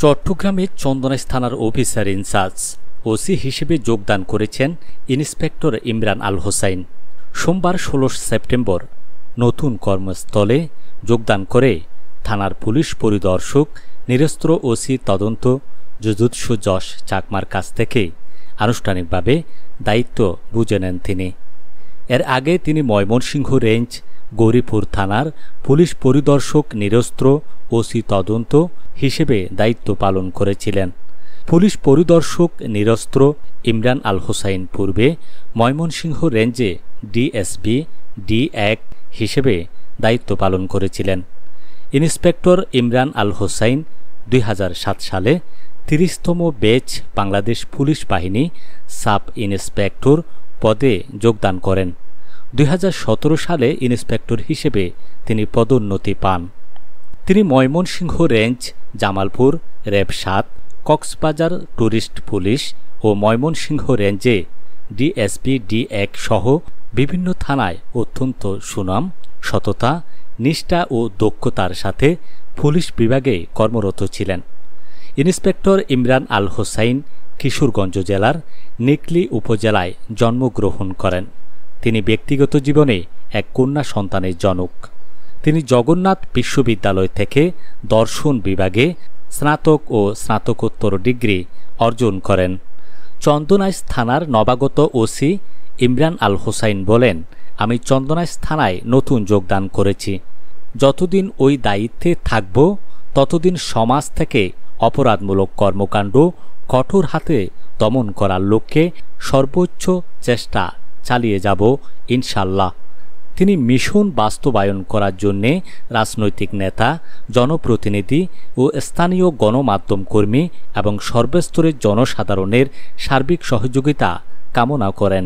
চট্টগ্রামে চন্দনাইশ থানার officer in charge OC হিসেবে যোগদান করেছেন ইন্সপেক্টর ইমরান আল হোসাইন। সোমবার ১৬ সেপ্টেম্বর নতুন কর্মস্থলে যোগদান করে থানার পুলিশ পরিদর্শক নিরস্ত্র ওসি তদন্ত জুজুৎসু যশ চাকমার কাছ থেকে আনুষ্ঠানিকভাবে দায়িত্ব বুঝে নেন তিনি। এর আগে তিনি ময়মনসিংহ রেঞ্জ গৌরীপুর থানার পুলিশ পরিদর্শক নিরস্ত্র ওসি তদন্ত হিসেবে দায়িত্ব পালন করেছিলেন। পুলিশ পরিদর্শক নিরস্ত্র ইমরান আল হোসাইন পূর্বে ময়মনসিংহ রেঞ্জে ডিএসপি ডি-১ হিসেবে দায়িত্ব পালন করেছিলেন। ইন্সপেক্টর ইমরান আল হোসাইন ২০০৭ সালে ৩০তম ব্যাচ বাংলাদেশ পুলিশ বাহিনী সাব ইন্সপেক্টর পদে যোগদান করেন। ২০১৭ সালে ইন্সপেক্টর হিসেবে তিনি পদোন্নতি পান। তিনি Mymensingh range, Jamalpur, RAB seven, Cox's Bazar tourist police ও ময়মনসিংহ রেঞ্জে ডিএসপি ডি-১ সহ বিভিন্ন থানায় অত্যন্ত সুনাম, সততা, নিষ্ঠা ও দক্ষতার সাথে পুলিশ বিভাগে কর্মরত ছিলেন। ইন্সপেক্টর ইমরান আল হোসাইন কিশোরগঞ্জ জেলার নেকলি উপজেলায় জন্মগ্রহণ করেন। তিনি ব্যক্তিগত জীবনে এক কন্যা সন্তানের জনক। তিনি জগন্নাথ বিশ্ববিদ্যালয় থেকে দর্শন বিভাগে স্নাতক ও স্নাতকোত্তর ডিগ্রি অর্জন করেন। চন্দনাইশ থানার নবাগত ওসি ইমরান আল হোসাইন বলেন, আমি চন্দনাইশ থানায় নতুন যোগদান করেছি। যতদিন ওই দায়িত্বে থাকব ততদিন সমাজ থেকে অপরাধমূলক কর্মকাণ্ড কঠোর হাতে দমন করার লক্ষ্যে সর্বোচ্চ চেষ্টা চালিয়ে যাব ইনশাল্লাহ। তিনি মিশন বাস্তবায়ন করার জন্যে রাজনৈতিক নেতা, জনপ্রতিনিধি ও স্থানীয় গণমাধ্যম কর্মী এবং সর্বস্তরের জনসাধারণের সার্বিক সহযোগিতা কামনা করেন।